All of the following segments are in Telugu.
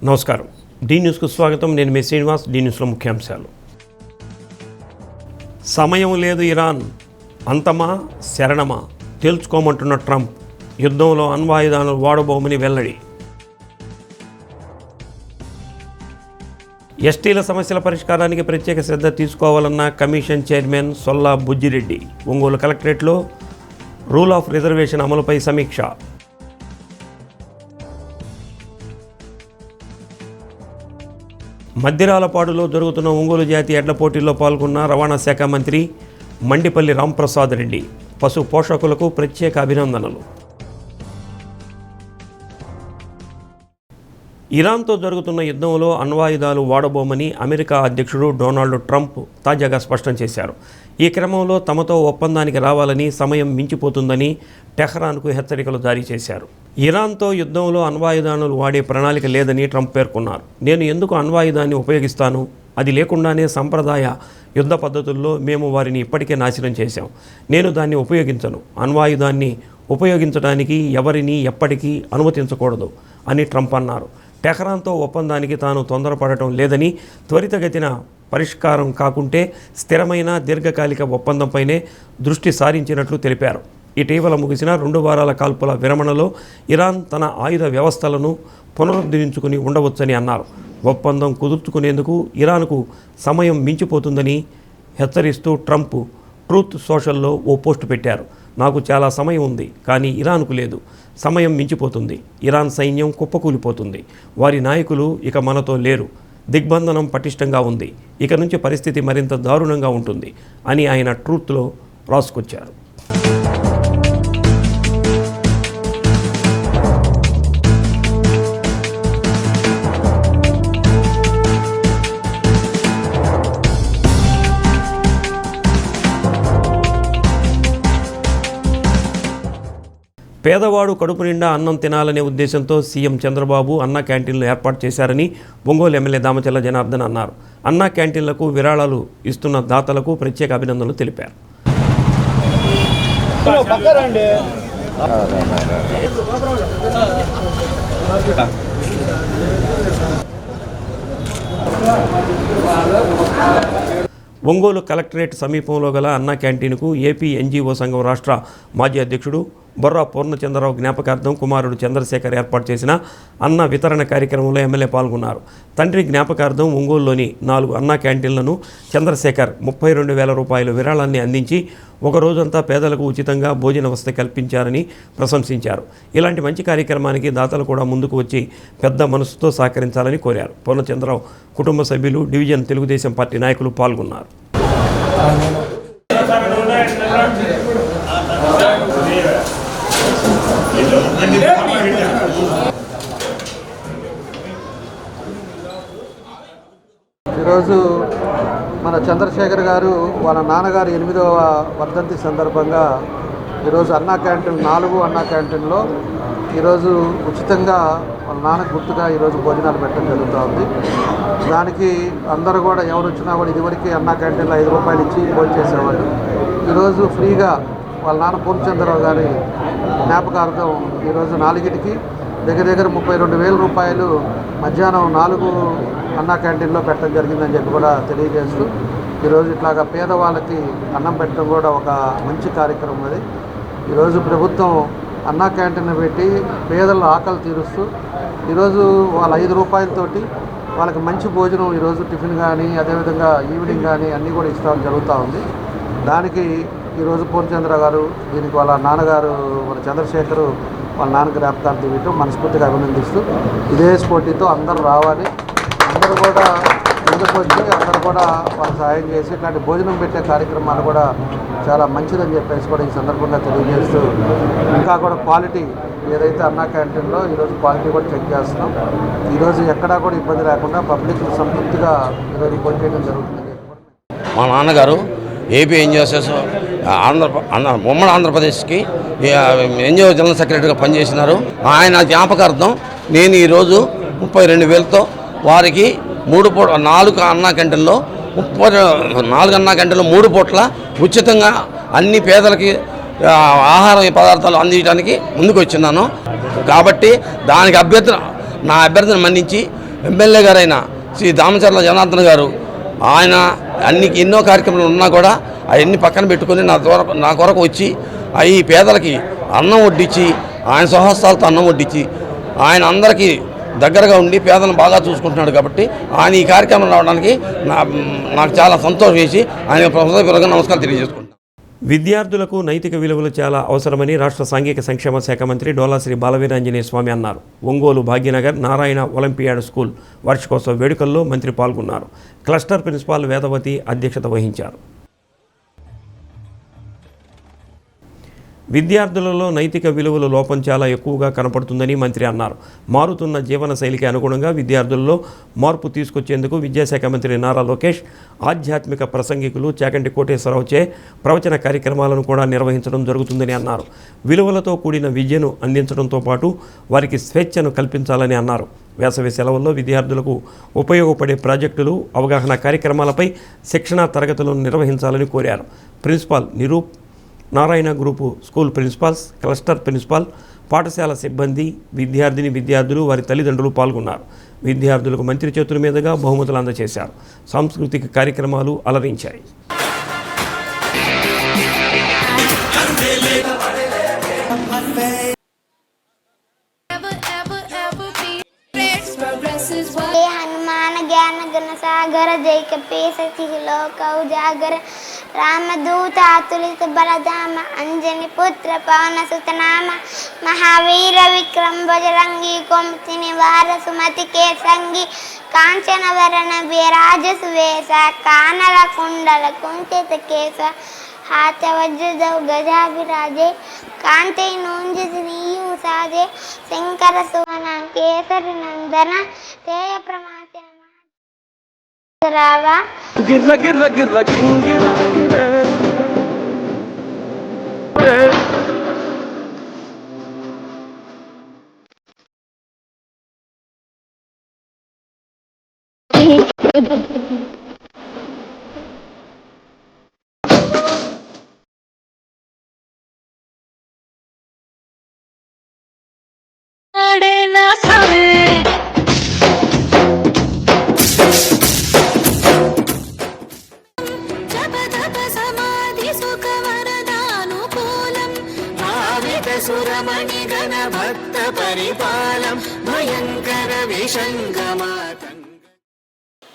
నమస్కారం. డి న్యూస్కు స్వాగతం. నేను మీ శ్రీనివాస్. డి న్యూస్లో ముఖ్యాంశాలు. సమయం లేదు, ఇరాన్ అంతమా శరణమా తేల్చుకోమంటున్న ట్రంప్. యుద్ధంలో అణ్వాయుధాలను వాడబోమని వెల్లడి. ఎస్టీల సమస్యల పరిష్కారానికి ప్రత్యేక శ్రద్ధ తీసుకోవాలన్న కమిషన్ చైర్మన్ సొల్లా బుజ్జిరెడ్డి. ఒంగోలు కలెక్టరేట్లో రూల్ ఆఫ్ రిజర్వేషన్ అమలుపై సమీక్ష. మద్దిరాలపాడులో జరుగుతున్న ఒంగోలు జాతి ఎడ్ల పోటీల్లో పాల్గొన్న రవాణా శాఖ మంత్రి మండిపల్లి రాంప్రసాద్ రెడ్డి. పశు పోషకులకు ప్రత్యేక అభినందనలు. ఇరాన్తో జరుగుతున్న యుద్ధంలో అణ్వాయుధాలు వాడబోమని అమెరికా అధ్యక్షుడు డొనాల్డ్ ట్రంప్ తాజాగా స్పష్టం చేశారు. ఈ క్రమంలో తమతో ఒప్పందానికి రావాలని, సమయం మించిపోతుందని టెహ్రాన్కు హెచ్చరికలు జారీ చేశారు. ఇరాన్తో యుద్ధంలో అణ్వాయుధానాలు వాడే ప్రణాళిక లేదని ట్రంప్ పేర్కొన్నారు. నేను ఎందుకు అణ్వాయుధాన్ని ఉపయోగిస్తాను? అది లేకుండానే సంప్రదాయ యుద్ధ పద్ధతుల్లో మేము వారిని ఇప్పటికే నాశనం చేశాం. నేను దాన్ని ఉపయోగించను. అణ్వాయుధాన్ని ఉపయోగించడానికి ఎవరిని ఎప్పటికీ అనుమతించకూడదు అని ట్రంప్ అన్నారు. టెహ్రాన్తో ఒప్పందానికి తాను తొందరపడటం లేదని, త్వరితగతిన పరిష్కారం కాకుంటే స్థిరమైన దీర్ఘకాలిక ఒప్పందంపైనే దృష్టి సారించినట్లు తెలిపారు. ఇటీవల ముగిసిన 2 వారాల కాల్పుల విరమణలో ఇరాన్ తన ఆయుధ వ్యవస్థలను పునరుద్ధరించుకుని ఉండవచ్చని అన్నారు. ఒప్పందం కుదుర్చుకునేందుకు ఇరాన్కు సమయం మించిపోతుందని హెచ్చరిస్తూ ట్రంప్ ట్రూత్ సోషల్లో ఓ పోస్టు పెట్టారు. నాకు చాలా సమయం ఉంది, కానీ ఇరాన్కు లేదు. సమయం మించిపోతుంది. ఇరాన్ సైన్యం కుప్పకూలిపోతుంది. వారి నాయకులు ఇక మనతో లేరు. దిగ్బంధనం పటిష్టంగా ఉంది. ఇక నుంచి పరిస్థితి మరింత దారుణంగా ఉంటుంది అని ఆయన ట్రూత్లో రాసుకొచ్చారు. పేదవాడు కడుపు నిండా అన్నం తినాలనే ఉద్దేశంతో సీఎం చంద్రబాబు అన్నా క్యాంటీన్లు ఏర్పాటు చేశారని ఒంగోలు ఎమ్మెల్యే దామచర్ల జనార్దన్ అన్నారు. అన్నా క్యాంటీన్లకు విరాళాలు ఇస్తున్న దాతలకు ప్రత్యేక అభినందనలు తెలిపారు. ఒంగోలు కలెక్టరేట్ సమీపంలో గల అన్నా క్యాంటీన్కు ఏపీ ఎన్జీఓ సంఘం రాష్ట్ర మాజీ అధ్యక్షుడు బొర్రా పూర్ణచంద్రరావు జ్ఞాపకార్థం కుమారుడు చంద్రశేఖర్ ఏర్పాటు చేసిన అన్న వితరణ కార్యక్రమంలో ఎమ్మెల్యే పాల్గొన్నారు. తండ్రి జ్ఞాపకార్థం ఒంగోలులోని 4 అన్నా క్యాంటీన్లను చంద్రశేఖర్ 32,000 రూపాయల విరాళాన్ని అందించి ఒక రోజంతా పేదలకు ఉచితంగా భోజన వసతి కల్పించారని ప్రశంసించారు. ఇలాంటి మంచి కార్యక్రమానికి దాతలు కూడా ముందుకు వచ్చి పెద్ద మనసుతో సహకరించాలని కోరారు. పూర్ణచంద్రరావు కుటుంబ సభ్యులు, డివిజన్ తెలుగుదేశం పార్టీ నాయకులు పాల్గొన్నారు. ఈరోజు మన చంద్రశేఖర్ గారు వాళ్ళ నాన్నగారు 8వ వర్ధంతి సందర్భంగా ఈరోజు అన్నా క్యాంటీన్ 4 అన్నా క్యాంటీన్లో ఈరోజు ఉచితంగా వాళ్ళ నాన్నకు గుర్తుగా ఈరోజు భోజనాలు పెట్టడం జరుగుతూ ఉంది. దానికి అందరూ కూడా ఎవరు వచ్చినా కూడా ఇదివరకు అన్నా క్యాంటీన్లో 5 రూపాయలు ఇచ్చి భోజనం చేసేవాళ్ళు. ఈరోజు ఫ్రీగా వాళ్ళ నాన్న పూర్ణచంద్రరావు గారి జ్ఞాపకార్థం ఈరోజు 4కి దగ్గర 32,000 రూపాయలు మధ్యాహ్నం 4 అన్నా క్యాంటీన్లో పెట్టడం జరిగిందని చెప్పి కూడా తెలియజేస్తూ ఈరోజు ఇట్లాగా పేదవాళ్ళకి అన్నం పెట్టడం కూడా ఒక మంచి కార్యక్రమం. అది ఈరోజు ప్రభుత్వం అన్నా క్యాంటీన్ పెట్టి పేదల ఆకలి తీరుస్తూ ఈరోజు వాళ్ళ 5 రూపాయలతోటి వాళ్ళకి మంచి భోజనం ఈరోజు టిఫిన్ కానీ అదేవిధంగా ఈవినింగ్ కానీ అన్నీ కూడా ఇష్టం జరుగుతూ ఉంది. దానికి ఈరోజు పూర్ణచంద్ర గారు దీనికి వాళ్ళ నాన్నగారు మన చంద్రశేఖరు వాళ్ళ నాన్న జ్ఞాపకార్థం ఇవ్వటం మనస్ఫూర్తిగా అభినందిస్తూ ఇదే స్ఫూర్తితో అందరూ రావాలి, అందరూ కూడా ముందుకు వచ్చి అందరూ కూడా వాళ్ళకి సహాయం చేసి ఇట్లాంటి భోజనం పెట్టే కార్యక్రమాలు కూడా చాలా మంచిదని చెప్పేసి కూడా ఈ సందర్భంగా తెలియజేస్తూ ఇంకా కూడా క్వాలిటీ ఏదైతే అన్నా క్యాంటీన్లో ఈరోజు క్వాలిటీ కూడా చెక్ చేస్తున్నాం. ఈరోజు ఎక్కడా కూడా ఇబ్బంది లేకుండా పబ్లిక్ సంతృప్తిగా ఈరోజు భోజనం చేయడం జరుగుతుంది. మా నాన్నగారు ఏపీ ఎన్జిఓస్ ఉమ్మడి ఆంధ్రప్రదేశ్కి ఎన్జిఓ జనరల్ సెక్రటరీగా పనిచేసినారు. ఆయన జ్ఞాపకార్థం నేను ఈరోజు 32,000తో వారికి 4 అన్నా క్యాంటీన్లో 4 అన్నా క్యాంటీన్లో 3 పూట్ల ఉచితంగా అన్ని పేదలకి ఆహార పదార్థాలు అందించడానికి ముందుకు వచ్చినాను. కాబట్టి దానికి నా అభ్యర్థన మన్నించి ఎమ్మెల్యే గారైన శ్రీ దామచర్ల జనార్దన్ గారు ఆయన ఎన్నో కార్యక్రమాలు ఉన్నా కూడా అవన్నీ పక్కన పెట్టుకొని నా కొరకు వచ్చి ఈ పేదలకి అన్నం వడ్డించి ఆయన స్వహస్తాలతో అన్నం వడ్డించి ఆయన అందరికీ దగ్గరగా ఉండి పేదలను బాగా చూసుకుంటున్నాడు కాబట్టి ఆయన ఈ కార్యక్రమం రావడానికి నాకు చాలా సంతోషం వేసి ఆయన హృదయపూర్వకంగా నమస్కారం తెలియజేసుకుంటాను. విద్యార్థులకు నైతిక విలువలు చాలా అవసరమని రాష్ట్ర సాంఘిక సంక్షేమ శాఖ మంత్రి డోలాశ్రీ బాలవీరాంజనేయ స్వామి అన్నారు. ఒంగోలు భాగ్యనగర్ నారాయణ ఒలింపియాడ్ స్కూల్ వార్షికోత్సవ వేడుకల్లో మంత్రి పాల్గొన్నారు. క్లస్టర్ ప్రిన్సిపాల్ వేదవతి అధ్యక్షత వహించారు. విద్యార్థులలో నైతిక విలువల లోపం చాలా ఎక్కువగా కనపడుతుందని మంత్రి అన్నారు. మారుతున్న జీవన శైలికి అనుగుణంగా విద్యార్థుల్లో మార్పు తీసుకొచ్చేందుకు విద్యాశాఖ మంత్రి నారా లోకేష్ ఆధ్యాత్మిక ప్రసంగికులు చాగంటి కోటేశ్వరరావుచే ప్రవచన కార్యక్రమాలను కూడా నిర్వహించడం జరుగుతుందని అన్నారు. విలువలతో కూడిన విద్యను అందించడంతో పాటు వారికి స్వేచ్ఛను కల్పించాలని అన్నారు. వేసవి సెలవుల్లో విద్యార్థులకు ఉపయోగపడే ప్రాజెక్టులు, అవగాహన కార్యక్రమాలపై శిక్షణా తరగతులను నిర్వహించాలని కోరారు. Principal Niroop, Narayana group school principals, cluster principal, పాఠశాల సిబ్బంది, విద్యార్థులు, వారి తల్లిదండ్రులు పాల్గొన్నారు. విద్యార్థులకు మంత్రి చేతుల మీదుగా బహుమతులు అందజేశారు. సాంస్కృతిక కార్యక్రమాలు అలరించాయి. हनुमान ज्ञान गण सागर जय कपीस लोक उजागर रामदूत अतुलित बलधाम अंजनी पुत्र पवन सुत नाम महावीर विक्रम बजरंगी कुमति निवार सुमति के संगी कांचन वरण विराज सुवेश कानल कुंडल कुंचित केश हाथ वज्र गजा विराजे कांति नूंज श्रीयु साजे शंकर सुवन केसरी नंदन तेय प्रमाते रावा गिर गिर गिर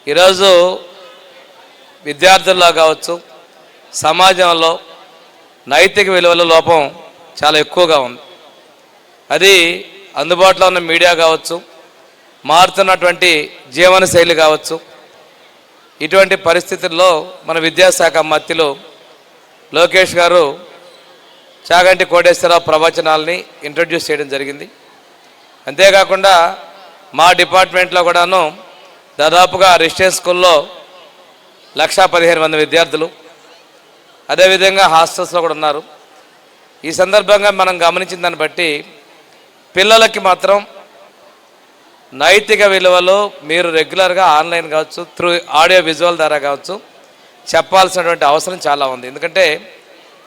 ఈరోజు విద్యార్థుల్లో కావచ్చు, సమాజంలో నైతిక విలువల లోపం చాలా ఎక్కువగా ఉంది. అది అందుబాటులో ఉన్న మీడియా కావచ్చు, మారుతున్నటువంటి జీవన శైలి కావచ్చు. ఇటువంటి పరిస్థితుల్లో మన విద్యాశాఖ మంత్రులు లోకేష్ గారు చాగంటి కోటేశ్వరరావు ప్రవచనాలని ఇంట్రడ్యూస్ చేయడం జరిగింది. అంతేకాకుండా మా డిపార్ట్మెంట్లో కూడాను దాదాపుగా రెసిడెన్స్ స్కూల్లో 1,15,000 విద్యార్థులు, అదేవిధంగా హాస్టల్స్లో కూడా ఉన్నారు. ఈ సందర్భంగా మనం గమనించిన దాన్ని బట్టి పిల్లలకి మాత్రం నైతిక విలువలు మీరు రెగ్యులర్గా ఆన్లైన్ కావచ్చు, త్రూ ఆడియో విజువల్ ద్వారా కావచ్చు చెప్పాల్సినటువంటి అవసరం చాలా ఉంది. ఎందుకంటే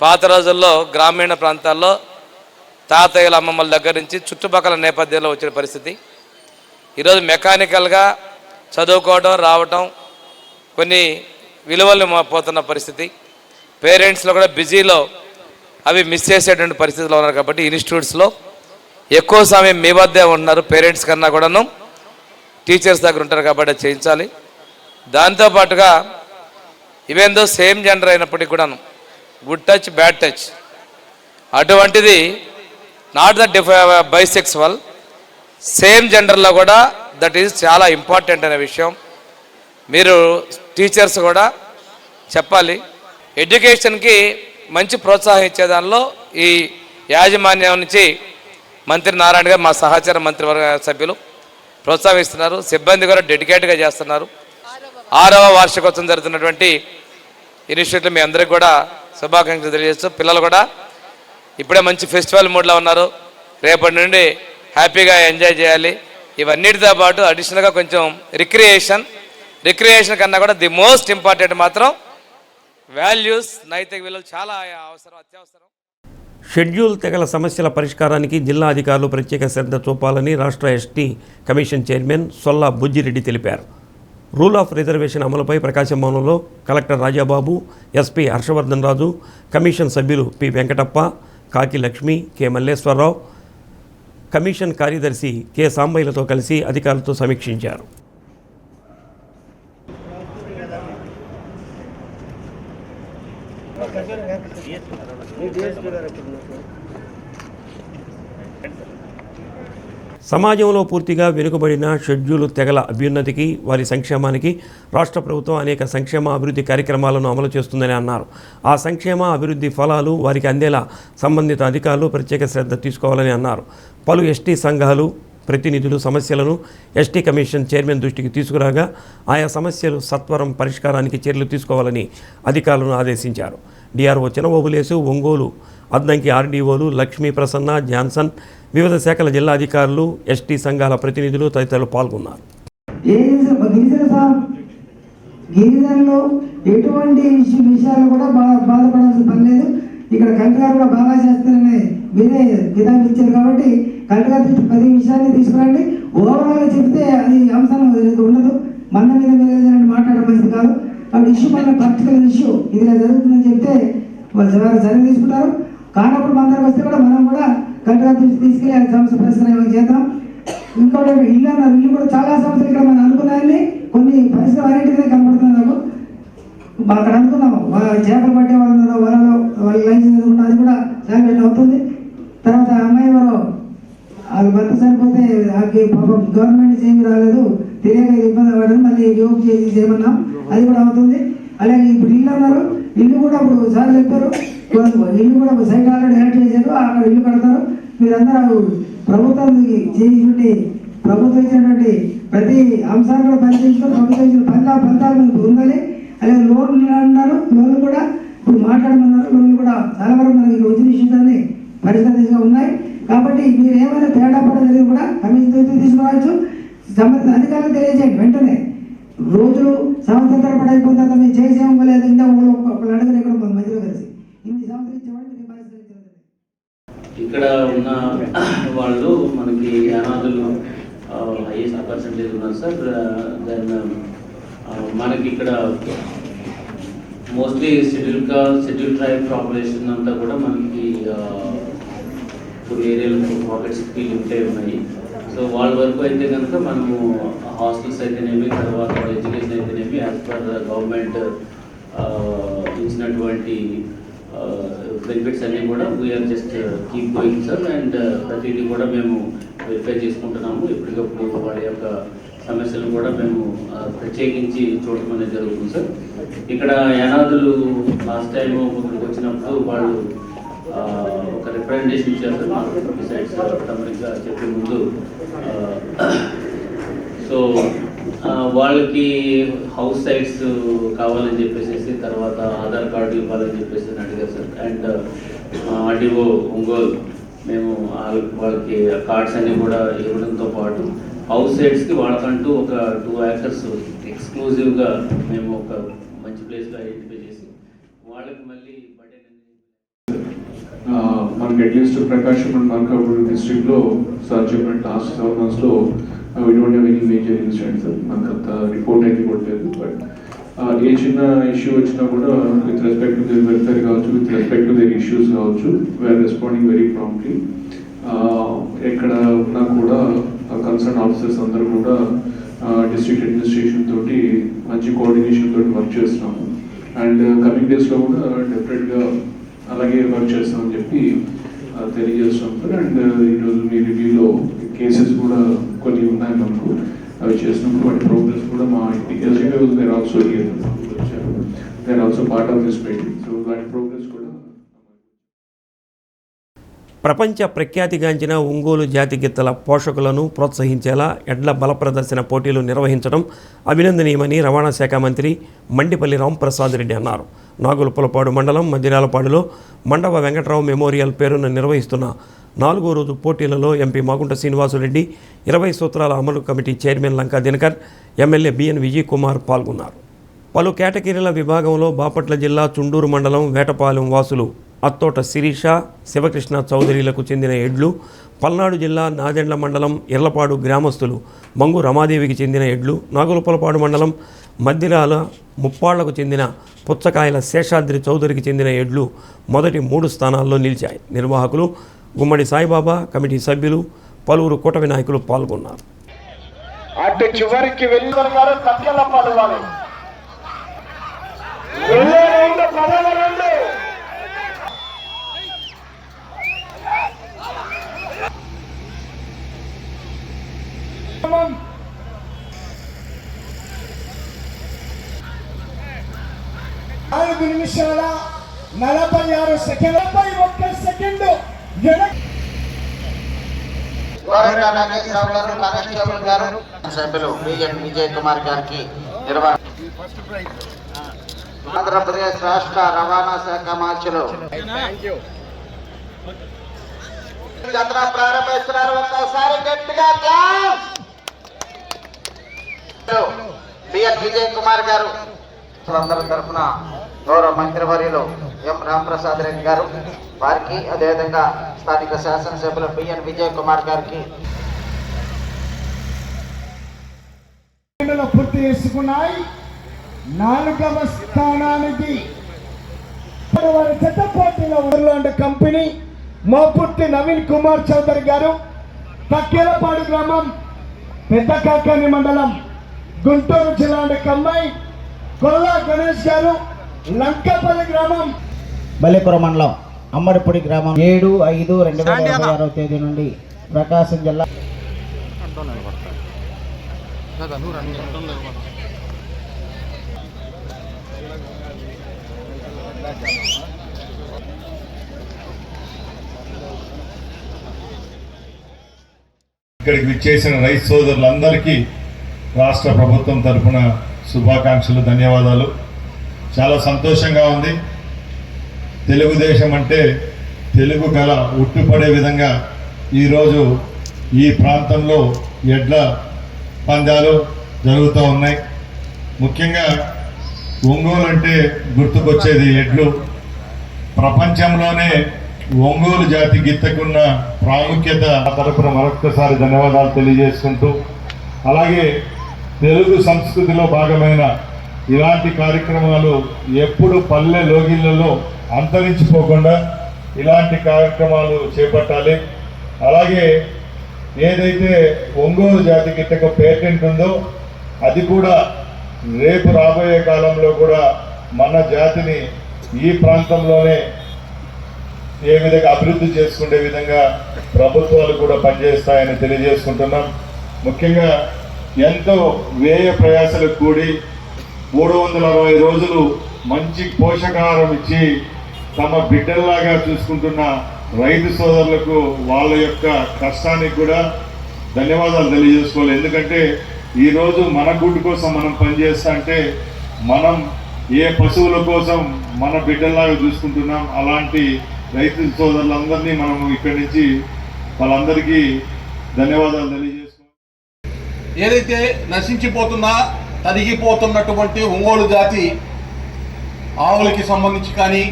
పాత రోజుల్లో గ్రామీణ ప్రాంతాల్లో తాతయ్యల అమ్మమ్మల దగ్గర నుంచి చుట్టుపక్కల నేపథ్యంలో వచ్చిన పరిస్థితి. ఈరోజు మెకానికల్గా చదువుకోవడం, రావటం, కొన్ని విలువలు పోతున్న పరిస్థితి. పేరెంట్స్లో కూడా బిజీలో అవి మిస్ చేసేటువంటి పరిస్థితిలో ఉన్నారు. కాబట్టి ఇన్స్టిట్యూట్స్లో ఎక్కువ సమయం మీ వద్దే ఉంటున్నారు. పేరెంట్స్ కన్నా కూడాను టీచర్స్ దగ్గర ఉంటారు కాబట్టి చేయించాలి. దాంతోపాటుగా ఇవేందో సేమ్ జెండర్ అయినప్పటికీ కూడాను గుడ్ టచ్, బ్యాడ్ టచ్ అటువంటిది నాట్ ద బైసెక్సువల్, సేమ్ జెండర్లో కూడా దట్ ఈజ్ చాలా ఇంపార్టెంట్ అనే విషయం మీరు టీచర్స్ కూడా చెప్పాలి. ఎడ్యుకేషన్కి మంచి ప్రోత్సాహం ఇచ్చే దానిలో ఈ యాజమాన్యం నుంచి మంత్రి నారాయణ గారు, మా సహచార మంత్రివర్గ సభ్యులు ప్రోత్సహిస్తున్నారు. సిబ్బంది కూడా డెడికేట్గా చేస్తున్నారు. 6వ వార్షికోత్సవం జరుగుతున్నటువంటి ఇనిషియేటివ్లో మీ అందరికీ కూడా శుభాకాంక్షలు తెలియజేస్తూ, పిల్లలు కూడా ఇప్పుడే మంచి ఫెస్టివల్ మూడ్లో ఉన్నారు. రేపటి నుండి హ్యాపీగా ఎంజాయ్ చేయాలి. ఇవన్నిటితో పాటు అడిషనల్గా కొంచెం రిక్రియేషన్ కన్నా కూడా ది మోస్ట్ ఇంపార్టెంట్ మాత్రం వాల్యూస్, నైతిక విలువలు చాలా అవసరం, అత్యవసరం. షెడ్యూల్ తెగల సమస్యల పరిష్కారానికి జిల్లా అధికారులు ప్రత్యేక శ్రద్ధ చూపాలని రాష్ట్ర ఎస్టీ కమిషన్ చైర్మన్ సొల్లా బుజ్జిరెడ్డి తెలిపారు. రూల్ ఆఫ్ రిజర్వేషన్ అమలుపై ప్రకాశం భవనంలో కలెక్టర్ రాజాబాబు, ఎస్పీ హర్షవర్ధన్ రాజు, కమిషన్ సభ్యులు పి వెంకటప్ప, కాకి లక్ష్మి, కె మల్లేశ్వరరావు, కమిషన్ కార్యదర్శి కె సాంబయ్యలతో కలిసి అధికారులతో సమీక్షించారు. సమాజంలో పూర్తిగా వెనుకబడిన షెడ్యూల్ తెగల అభ్యున్నతికి, వారి సంక్షేమానికి రాష్ట్ర ప్రభుత్వం అనేక సంక్షేమ అభివృద్ధి కార్యక్రమాలను అమలు చేస్తుందని అన్నారు. ఆ సంక్షేమ అభివృద్ధి ఫలాలు వారికి అందేలా సంబంధిత అధికారులు ప్రత్యేక శ్రద్ధ తీసుకోవాలని అన్నారు. పలు ఎస్టీ సంఘాలు ప్రతినిధులు సమస్యలను ఎస్టీ కమిషన్ చైర్మన్ దృష్టికి తీసుకురాగా ఆయా సమస్యలు సత్వరం పరిష్కారానికి చర్యలు తీసుకోవాలని అధికారులను ఆదేశించారు. డిఆర్ఓ చినవోబులేసు, ఒంగోలు అద్దంకి ఆర్డీఓలు లక్ష్మీ ప్రసన్న, జాన్సన్, వివిధ శాఖల జిల్లా అధికారులు, ఎస్టీ సంఘాల ప్రతినిధులు తదితరులు పాల్గొన్నారు. గిరిజనులు ఎటువంటి విషయాలు కూడా బాధపడాల్సిన పని లేదు. ఇక్కడ కలెక్టర్ గారు కూడా బాగా చేస్తారని మీరే విధానం ఇచ్చారు కాబట్టి కలెక్టర్ గారి దృష్టి 10 విషయాన్ని తీసుకురండి. ఓవరాల్గా చెప్తే అది అంశం ఉండదు. మన మీద మాట్లాడడం మంచిది కాదు. కాబట్టి ఇష్యూ మన ప్రాక్టికల్ ఇష్యూ ఇది జరుగుతుందని చెప్తే వాళ్ళు చర్య తీసుకుంటారు. కానప్పుడు మన దగ్గర వస్తే కూడా మనం కూడా కలెక్టర్ గారి దృష్టి తీసుకెళ్ళి ఆ సమస్య పరిష్కారం చేద్దాం. ఇంకోటి ఇల్లు అన్నారు. ఇల్లు కూడా చాలా సమస్యలు ఇక్కడ మనం అనుకున్నాయని కొన్ని పరిస్థితులు అన్నింటినీ కనబడుతుంది. నాకు అక్కడ అనుకున్నాము చేపలు పట్టే వాళ్ళు ఉన్నారు, వాళ్ళ లైసెన్స్ ఉంటుంది, అది కూడా శాంక్షన్ అవుతుంది. తర్వాత అమ్మాయి ఎవరో అది భర్త చనిపోతే పాపం గవర్నమెంట్ ఏమి రాలేదు, తెలియక ఇబ్బంది పడడం, మళ్ళీ యోగ చేసి చేయమన్నాం, అది కూడా అవుతుంది. అలాగే ఇప్పుడు ఇల్లు అన్నారు. ఇల్లు కూడా ఇప్పుడు సార్ చెప్పారు, ఇల్లు కూడా సైట్ ఆల్రెడీ యాడ్ చేశారు, అక్కడ ఇల్లు కడతారు. మీరందరూ ప్రభుత్వం చేసినటువంటి ప్రభుత్వం ఇచ్చినటువంటి ప్రతి అంశాన్ని కూడా పరిశీలించుకొని ప్రభుత్వం ఇచ్చిన ఫలితాలు ఉండాలి. అలాగే లోన్లు అన్నారు, లోన్లు కూడా ఇప్పుడు మాట్లాడమన్నారు. లోన్లు కూడా చాలా వరకు మనకి వచ్చిన విషయాన్ని పరిష్కరించగా ఉన్నాయి. కాబట్టి మీరు ఏమైనా తేడా పడగలిగి కూడా కమిషన్ తీసుకురావచ్చు. సంబంధిత అధికారులు తెలియజేయండి. వెంటనే రోజులు సంవత్సరం తరబడి అయిపోయిన తర్వాత మీరు చేసేమో లేదు, ఇంకా ఒకళ్ళు అడగరు ఎక్కడ మధ్యలో కలిసి ఇన్ని సంవత్సరం ఇచ్చేవాళ్ళు ఇక్కడ ఉన్న వాళ్ళు మనకి అనాథులు హైయెస్ట్ పర్సంటేజ్ ఉన్నారు సార్. దెన్ మనకి ఇక్కడ మోస్ట్లీ షెడ్యూల్ ట్రైబ్ పాపులేషన్ అంతా కూడా మనకి ఏరియాలో పాకెట్స్కి లిమిటెడ్ ఉన్నాయి. సో వాళ్ళ వరకు అయితే కనుక మనము హాస్టల్స్ అయితేనేమి, తర్వాత ఎడ్యుకేషన్ అయితేనేమి యాజ్ పర్ గవర్నమెంట్ ఇచ్చినటువంటి బెనిఫిట్స్ అన్నీ కూడా we are just keep going sir. And ప్రతిదీ కూడా మేము వెరిఫై చేసుకుంటున్నాము. ఎప్పటికప్పుడు వాళ్ళ యొక్క సమస్యలు కూడా మేము ప్రత్యేకించి చూడటం అనేది జరుగుతుంది సార్. ఇక్కడ అనాథులు లాస్ట్ టైం ఇక్కడికి వచ్చినప్పుడు వాళ్ళు ఒక రిప్రజెంటేషన్ ఇచ్చారు సార్ మాకు బిసైడ్స్ తమరిగా చెప్పే ముందు. సో వాళ్ళకి హౌస్ సైట్స్ కావాలని చెప్పేసి, తర్వాత ఆధార్ కార్డు ఇవ్వాలని చెప్పేసి అడిగారు సార్. అండ్ ఆర్డీఓ ఒంగోలు మేము వాళ్ళకి కార్డ్స్ అన్నీ కూడా ఇవ్వడంతో పాటు హౌస్ సైట్స్కి వాళ్ళకంటూ ఒక 2 acres ఎక్స్క్లూజివ్గా మేము ఒక మంచి ప్లేస్లో ఐడెంటిఫై చేసి వాళ్ళకి మళ్ళీ మనకి అట్లీస్ట్ ప్రకాశం అండ్ మార్కాపూర్ డిస్ట్రిక్ట్లో సార్ చెప్పినట్టు లాస్ట్ 7 monthsలో we don't have any major incidents. మనకు అంత రిపోర్ట్ అయితే కూడా లేదు. బట్ ఏ చిన్న ఇష్యూ వచ్చినా కూడా with respect to their welfare కావచ్చు, with respect to their issues కావచ్చు, వీఆర్ రెస్పాండింగ్ వెరీ ప్రాంప్ట్లీ. ఎక్కడ ఉన్నా కూడా కన్సర్న్ ఆఫీసర్స్ అందరూ కూడా డిస్ట్రిక్ట్ అడ్మినిస్ట్రేషన్ తోటి మంచి కోఆర్డినేషన్ తోటి వర్క్ చేస్తున్నాము. అండ్ కమింగ్ డేస్లో కూడా డెఫినెట్గా అలాగే వర్క్ చేస్తామని చెప్పి తెలియజేస్తాం సార్. అండ్ ఈరోజు మీ రివ్యూలో కేసెస్ కూడా కొన్ని ఉన్నాయి మనకు, అవి చేసినప్పుడు వాటి ప్రోగ్రెస్ కూడా మా SPs there also here, there also part of this meeting. So వాటి ప్రోగ్రెస్ కూడా. ప్రపంచ ప్రఖ్యాతిగాంచిన ఒంగోలు జాతి గిత్తల పోషకులను ప్రోత్సహించేలా ఎడ్ల బల ప్రదర్శన పోటీలు నిర్వహించడం అభినందనీయమని రవాణా శాఖ మంత్రి మండిపల్లి రాంప్రసాద్ రెడ్డి అన్నారు. నాగులపులపాడు మండలం మధ్యరాలపాడులో మండవ వెంకట్రావు మెమోరియల్ పేరున నిర్వహిస్తున్న 4వ రోజు పోటీలలో ఎంపీ మాగుంట శ్రీనివాసురెడ్డి, 20 సూత్రాల అమలు committee chairman Lanka Dinakar, MLA B N Vijay Kumar పాల్గొన్నారు. పలు కేటగిరీల విభాగంలో బాపట్ల జిల్లా చుండూరు మండలం వేటపాలెం వాసులు అత్తోట శిరీష, శివకృష్ణ చౌదరిలకు చెందిన ఎడ్లు, పల్నాడు జిల్లా నాదెండ్ల మండలం ఎర్లపాడు గ్రామస్తులు మంగు రమాదేవికి చెందిన ఎడ్లు, నాగులపలపాడు మండలం మద్దిరాల ముప్పాళ్లకు చెందిన పుచ్చకాయల శేషాద్రి చౌదరికి చెందిన ఎడ్లు మొదటి 3 స్థానాల్లో నిలిచాయి. నిర్వాహకులు గుమ్మడి సాయిబాబా, కమిటీ సభ్యులు, పలువురు కూటమి నాయకులు పాల్గొన్నారు. అటు చివరికి వెళ్ళారు కట్టెలపాడు వారు నాలుగు నిమిషాల 46 సెకండ్ 41 సెకండ్ సభ్యులు బిఎన్ విజయ్ కుమార్ గారికి నిర్వహణ ఆంధ్రప్రదేశ్ రాష్ట్ర రవాణా శాఖ మార్చులు యాత్ర ప్రారంభిస్తున్నారు. ఒక్కసారి గట్టిగా క్లాస్. బిఎన్ విజయ్ కుమార్ గారు అందరి తరఫున గౌరవ మంత్రివర్యులు ఎం రామప్రసాద్ రెడ్డి గారు వారికి, అదేవిధంగా స్థానిక శాసనసభ్యులు బిఎన్ విజయ్ కుమార్ గారికి పూర్తి చేసుకున్నాయి. 4వ స్థానానికి వారి జత పోటీలో ఊర్లాంటి కంపెనీ మోపుర్తి నవీన్ కుమార్ చౌదరి గారు, కక్కేలపాడు గ్రామం, పెద్దకాకాని మండలం, గుంటూరు జిల్లా కమ్మాయి కొల్లా గణేష్ గారు, లంకపల్లి గ్రామం, బల్లిపురం మండలం, అమ్మడిపూడి గ్రామం 7/5/2026 తేదీ నుండి ప్రకాశం జిల్లా ఇక్కడికి విచ్చేసిన రైతు సోదరులందరికీ రాష్ట్ర ప్రభుత్వం తరఫున శుభాకాంక్షలు, ధన్యవాదాలు. చాలా సంతోషంగా ఉంది. తెలుగుదేశం అంటే తెలుగు కళ ఉట్టుపడే విధంగా ఈరోజు ఈ ప్రాంతంలో ఎడ్ల పందాలు జరుగుతూ ఉన్నాయి. ముఖ్యంగా ఒంగోలు అంటే గుర్తుకొచ్చేది ఎడ్లు. ప్రపంచంలోనే ఒంగోలు జాతి గిత్తకున్న ప్రాముఖ్యత తరపున మరొక్కసారి ధన్యవాదాలు తెలియజేసుకుంటూ, అలాగే తెలుగు సంస్కృతిలో భాగమైన ఇలాంటి కార్యక్రమాలు ఎప్పుడు పల్లె లోగిళ్లలో అంతరించిపోకుండా ఇలాంటి కార్యక్రమాలు చేపట్టాలి. అలాగే ఏదైతే ఒంగోలు జాతి గిత్తకు పేటెంట్ ఉందో అది కూడా రేపు రాబోయే కాలంలో కూడా మన జాతిని ఈ ప్రాంతంలోనే ఏ విధంగా అభివృద్ధి చేసుకునే విధంగా ప్రభుత్వాలు కూడా పనిచేస్తాయని తెలియజేసుకుంటున్నాం. ముఖ్యంగా ఎంతో వ్యయ ప్రయాసలు కూడి 360 రోజులు మంచి పోషకాహారం ఇచ్చి తమ బిడ్డల్లాగా చూసుకుంటున్న రైతు సోదరులకు వాళ్ళ యొక్క కష్టానికి కూడా ధన్యవాదాలు తెలియజేసుకోవాలి. ఎందుకంటే ఈరోజు మన గుడ్డు కోసం మనం పనిచేస్తా అంటే మనం ఏ పశువుల కోసం మన బిడ్డల్లాగా చూసుకుంటున్నాం. అలాంటి రైతు సోదరులందరినీ మనం ఇక్కడి నుంచి వాళ్ళందరికీ ధన్యవాదాలు తెలియజేసుకోవాలి. ఏదైతే నశించిపోతున్నా తరిగిపోతున్నటువంటి ఒంగోలు జాతి ఆవులకి సంబంధించి కానీ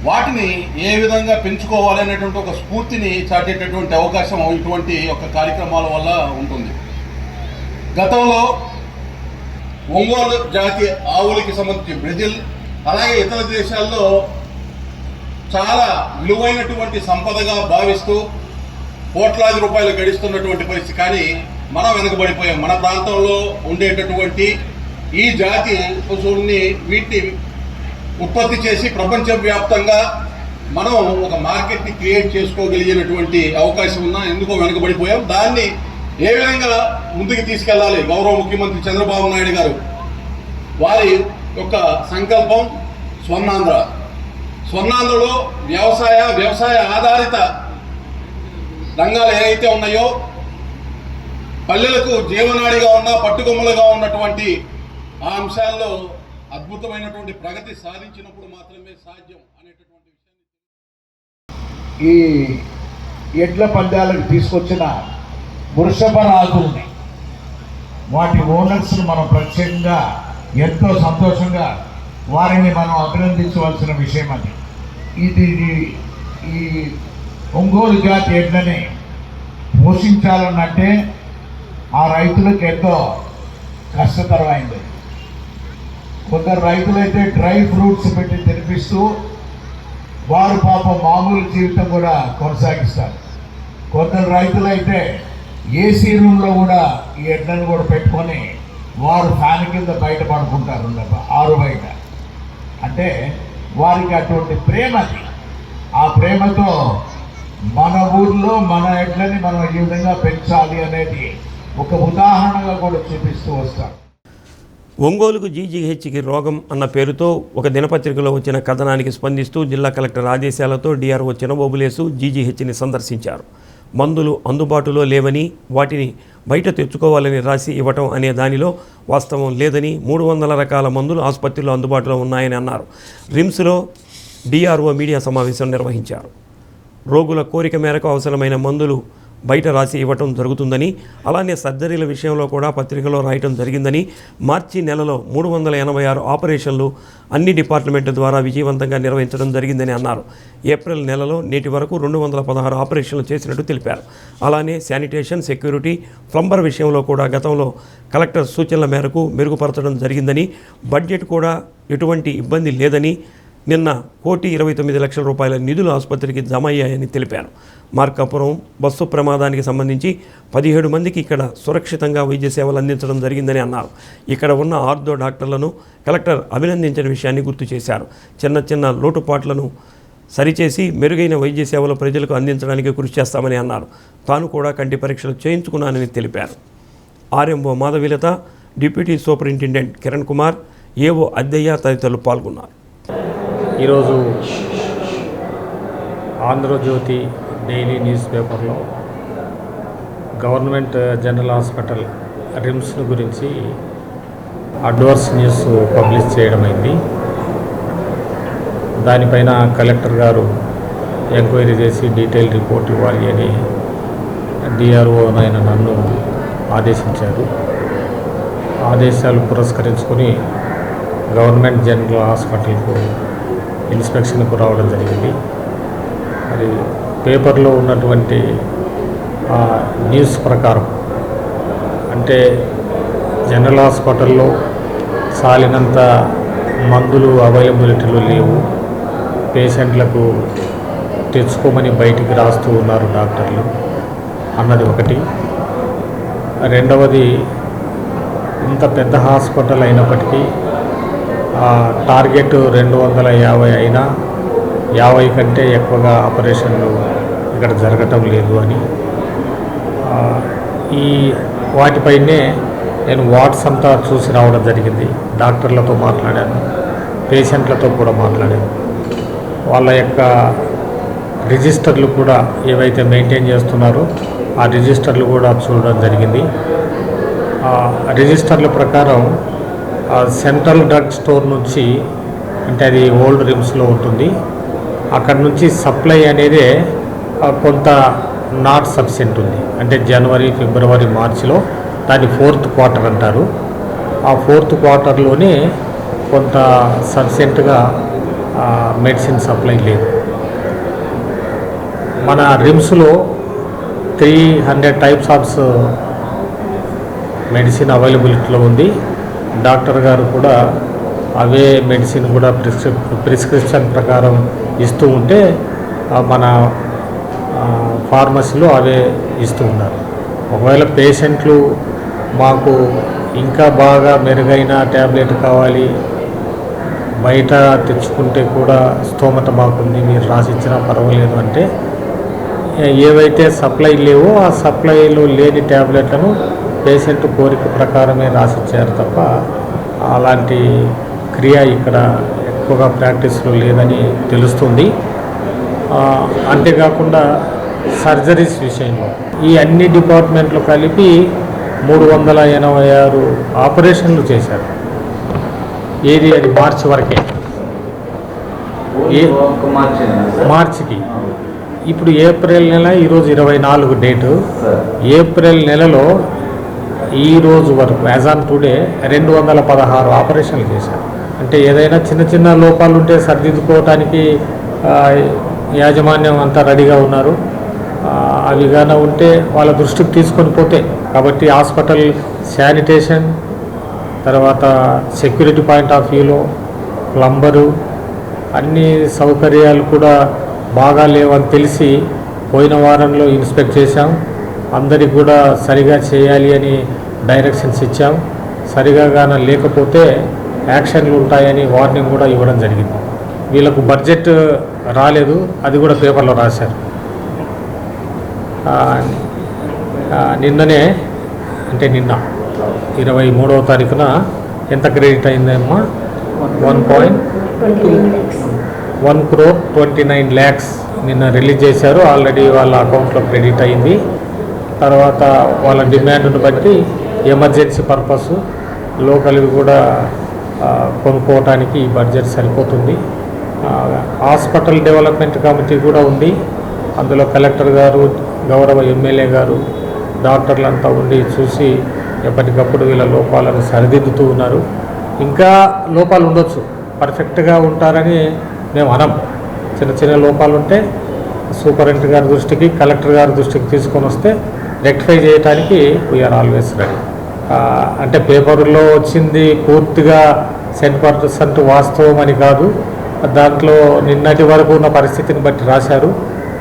వాటిని ఏ విధంగా పెంచుకోవాలి అనేటువంటి ఒక స్ఫూర్తిని చాటేటటువంటి అవకాశం ఇటువంటి ఒక కార్యక్రమాల వల్ల ఉంటుంది. గతంలో ఒంగోలు జాతి ఆవులకి సంబంధించి బ్రెజిల్ అలాగే ఇతర దేశాల్లో చాలా విలువైనటువంటి సంపదగా భావిస్తూ కోట్లాది రూపాయలు గడిస్తున్నటువంటి పరిస్థితి. కానీ మనం వెనుకబడిపోయాం. మన ప్రాంతంలో ఉండేటటువంటి ఈ జాతి పశువుల్ని వీటిని ఉత్పత్తి చేసి ప్రపంచవ్యాప్తంగా మనం ఒక మార్కెట్ని క్రియేట్ చేసుకోగలిగినటువంటి అవకాశం ఉన్నా ఎందుకో వెనుకబడిపోయాం. దాన్ని ఏ విధంగా ముందుకు తీసుకెళ్లాలి? గౌరవ ముఖ్యమంత్రి చంద్రబాబు నాయుడు గారు వారి యొక్క సంకల్పం స్వర్ణాంధ్ర. స్వర్ణాంధ్రలో వ్యవసాయ ఆధారిత రంగాలు ఏవైతే ఉన్నాయో పల్లెలకు జీవనాడిగా ఉన్న పట్టుకొమ్మలుగా ఉన్నటువంటి ఆ అంశాల్లో అద్భుతమైనటువంటి ప్రగతి సాధించినప్పుడు మాత్రమే సాధ్యం అనేటటువంటి విషయాన్ని ఈ ఎడ్ల పందాలకు తీసుకొచ్చిన వృషభ రాజుల్ని వాటి ఓనర్స్ని మనం ప్రత్యేకంగా ఎంతో సంతోషంగా వారిని మనం అభినందించవలసిన విషయం అది. ఇది ఈ ఒంగోలు జాతి ఎడ్లని పోషించాలనంటే ఆ రైతులకు ఎంతో కష్టతరమైంది. కొందరు రైతులైతే డ్రై ఫ్రూట్స్ పెట్టి తినిపిస్తూ వారు పాపం మామూలు జీవితం కూడా కొనసాగిస్తారు. కొందరు రైతులైతే ఏసీ రూమ్లో కూడా ఈ ఎడ్లను కూడా పెట్టుకొని వారు ఫ్యాన్ కింద బయట పడుకుంటారు ఆరు బయట. అంటే వారికి అటువంటి ప్రేమది. ఆ ప్రేమతో మన ఊర్లో మన ఎడ్లని మనం ఈ విధంగా పెంచాలి అనేది ఒక ఉదాహరణగా కూడా చూపిస్తూ వస్తాం. ఒంగోలుకు జీజీహెచ్కి రోగం అన్న పేరుతో ఒక దినపత్రికలో వచ్చిన కథనానికి స్పందిస్తూ జిల్లా కలెక్టర్ ఆదేశాలతో డిఆర్ఓ చినబోబులేసు జీజీహెచ్ని సందర్శించారు. మందులు అందుబాటులో లేవని, వాటిని బయట తెచ్చుకోవాలని రాసి ఇవ్వటం అనే దానిలో వాస్తవం లేదని, 300 రకాల మందులు ఆసుపత్రిలో అందుబాటులో ఉన్నాయని అన్నారు. రిమ్స్లో డిఆర్ఓ మీడియా సమావేశం నిర్వహించారు. రోగుల కోరిక మేరకు అవసరమైన మందులు బయట రాసి ఇవ్వటం జరుగుతుందని, అలానే సర్జరీల విషయంలో కూడా పత్రికలో రాయటం జరిగిందని, మార్చి నెలలో 386 ఆపరేషన్లు అన్ని డిపార్ట్మెంట్ల ద్వారా విజయవంతంగా నిర్వహించడం జరిగిందని అన్నారు. ఏప్రిల్ నెలలో నేటి వరకు 216 ఆపరేషన్లు చేసినట్టు తెలిపారు. అలానే శానిటేషన్, సెక్యూరిటీ, ప్లంబర్ విషయంలో కూడా గతంలో కలెక్టర్ సూచనల మేరకు మెరుగుపరచడం జరిగిందని, బడ్జెట్ కూడా ఎటువంటి ఇబ్బంది లేదని, నిన్న 1,29,00,000 రూపాయల నిధులు ఆసుపత్రికి జమ అయ్యాయని తెలిపారు. మార్కాపురం బస్సు ప్రమాదానికి సంబంధించి 17 మందికి ఇక్కడ సురక్షితంగా వైద్య సేవలు అందించడం జరిగిందని అన్నారు. ఇక్కడ ఉన్న ఆర్థో డాక్టర్లను కలెక్టర్ అభినందించిన విషయాన్ని గుర్తు చేశారు. చిన్న చిన్న లోటుపాట్లను సరిచేసి మెరుగైన వైద్య సేవలు ప్రజలకు అందించడానికి కృషి చేస్తామని అన్నారు. తాను కూడా కంటి పరీక్షలు చేయించుకున్నానని తెలిపారు. RMO Madhavilatha, deputy superintendent Kiran Kumar, AO Addayya తదితరులు పాల్గొన్నారు. ఈరోజు ఆంధ్రజ్యోతి డైలీ న్యూస్ పేపర్లో గవర్నమెంట్ జనరల్ హాస్పిటల్ రిమ్స్ గురించి అడ్వర్స్ న్యూస్ పబ్లిష్ చేయడమైంది. దానిపైన కలెక్టర్ గారు ఎంక్వైరీ చేసి డీటెయిల్ రిపోర్ట్ ఇవ్వాలి అని డిఆర్ఓ అయిన నన్ను ఆదేశించారు. ఆదేశాలు పురస్కరించుకొని గవర్నమెంట్ జనరల్ హాస్పిటల్కు ఇన్స్పెక్షన్కు రావడం జరిగింది. మరి పేపర్లో ఉన్నటువంటి న్యూస్ ప్రకారం అంటే జనరల్ హాస్పిటల్లో సాలినంత మందులు అవైలబిలిటీలో లేవు, పేషెంట్లకు తెచ్చుకోమని బయటికి రాస్తూ ఉన్నారు డాక్టర్లు అన్నది ఒకటి. రెండవది, ఇంత పెద్ద హాస్పిటల్ అయినప్పటికీ టార్గెట్ 250 అయినా 50 కంటే ఎక్కువగా ఆపరేషన్లు ఇక్కడ జరగటం లేదు అని ఈ వాటిపైనే నేను వార్డ్స్ అంతా చూసి రావడం జరిగింది. డాక్టర్లతో మాట్లాడాను, పేషెంట్లతో కూడా మాట్లాడాను. వాళ్ళ యొక్క రిజిస్టర్లు కూడా ఏవైతే మెయింటైన్ చేస్తున్నారో ఆ రిజిస్టర్లు కూడా చూడడం జరిగింది. రిజిస్టర్ల ప్రకారం సెంట్రల్ డ్రగ్ స్టోర్ నుంచి, అంటే అది ఓల్డ్ రిమ్స్లో ఉంటుంది, అక్కడ నుంచి సప్లై అనేది కొంత నాట్ సఫిషియెంట్ ఉంది. అంటే జనవరి, ఫిబ్రవరి, మార్చిలో దాన్ని 4th క్వార్టర్ అంటారు. ఆ 4th క్వార్టర్లోనే కొంత సఫిషియెంట్గా మెడిసిన్ సప్లై లేదు. మన రిమ్స్లో 300 టైప్స్ ఆఫ్ మెడిసిన్ అవైలబిలిటీలో ఉంది. డాక్టర్ గారు కూడా అవే మెడిసిన్ కూడా ప్రిస్క్రిప్షన్ ప్రకారం ఇస్తూ ఉంటే మన ఫార్మసీలో అవే ఇస్తూ ఉన్నారు. ఒకవేళ పేషెంట్లు మాకు ఇంకా బాగా మెరుగైన ట్యాబ్లెట్ కావాలి, బయట తెచ్చుకుంటే కూడా స్తోమత మాకుంది, మీరు రాసిచ్చినా పర్వాలేదు అంటే ఏవైతే సప్లై లేవో ఆ సప్లైలో లేని ట్యాబ్లెట్లను పేషెంట్ కోరిక ప్రకారమే రాసిచ్చారు తప్ప అలాంటి క్రియ ఇక్కడ ఎక్కువగా ప్రాక్టీస్లో లేదని తెలుస్తుంది. అంతేకాకుండా సర్జరీస్ విషయంలో ఈ అన్ని డిపార్ట్మెంట్లు కలిపి 386 ఆపరేషన్లు చేశారు. ఏది అది మార్చి వరకే, మార్చికి. ఇప్పుడు ఏప్రిల్ నెల, ఈరోజు 24 డేటు. ఏప్రిల్ నెలలో ఈ రోజు వరకు యాజ్ ఆన్ టుడే 216 ఆపరేషన్లు చేశారు. అంటే ఏదైనా చిన్న చిన్న లోపాలు ఉంటే సరిదిద్దుకోవటానికి యాజమాన్యం అంతా రెడీగా ఉన్నారు. అవి గాన ఉంటే వాళ్ళ దృష్టికి తీసుకొని పోతే, కాబట్టి హాస్పిటల్ శానిటేషన్, తర్వాత సెక్యూరిటీ పాయింట్ ఆఫ్ వ్యూలో ప్లంబరు అన్ని సౌకర్యాలు కూడా బాగా లేవని తెలిసి పోయిన వారంలో ఇన్స్పెక్ట్ చేశాం. అందరికి కూడా సరిగా చేయాలి అని డైరెక్షన్స్ ఇచ్చాం. సరిగా గాన లేకపోతే యాక్షన్లు ఉంటాయని వార్నింగ్ కూడా ఇవ్వడం జరిగింది. వీళ్ళకు బడ్జెట్ రాలేదు, అది కూడా పేపర్లో రాశారు. నిన్ననే అంటే నిన్న 23వ తారీఖున ఎంత క్రెడిట్ అయిందమ్మా? 1.1 crore 29 lakhs నిన్న రిలీజ్ చేశారు. ఆల్రెడీ వాళ్ళ అకౌంట్లో క్రెడిట్ అయింది. తర్వాత వాళ్ళ డిమాండ్ను బట్టి ఎమర్జెన్సీ పర్పస్ లోకల్వి కూడా కొనుక్కోవటానికి ఈ బడ్జెట్ సరిపోతుంది. హాస్పిటల్ డెవలప్మెంట్ కమిటీ కూడా ఉంది. అందులో కలెక్టర్ గారు, గౌరవ ఎమ్మెల్యే గారు, డాక్టర్లంతా ఉండి చూసి ఎప్పటికప్పుడు వీళ్ళ లోపాలను సరిదిద్దుతూ ఉన్నారు. ఇంకా లోపాలు ఉండొచ్చు, పర్ఫెక్ట్గా ఉంటారని మేము అనం. చిన్న చిన్న లోపాలు ఉంటే సూపరింటెండెంట్ గారి దృష్టికి, కలెక్టర్ గారి దృష్టికి తీసుకొని వస్తే రెక్టిఫై చేయడానికి వీఆర్ ఆల్వేస్ రెడీ. అంటే పేపర్లో వచ్చింది పూర్తిగా 100% వాస్తవం అని కాదు, దాంట్లో నిన్నటి వరకు ఉన్న పరిస్థితిని బట్టి రాశారు.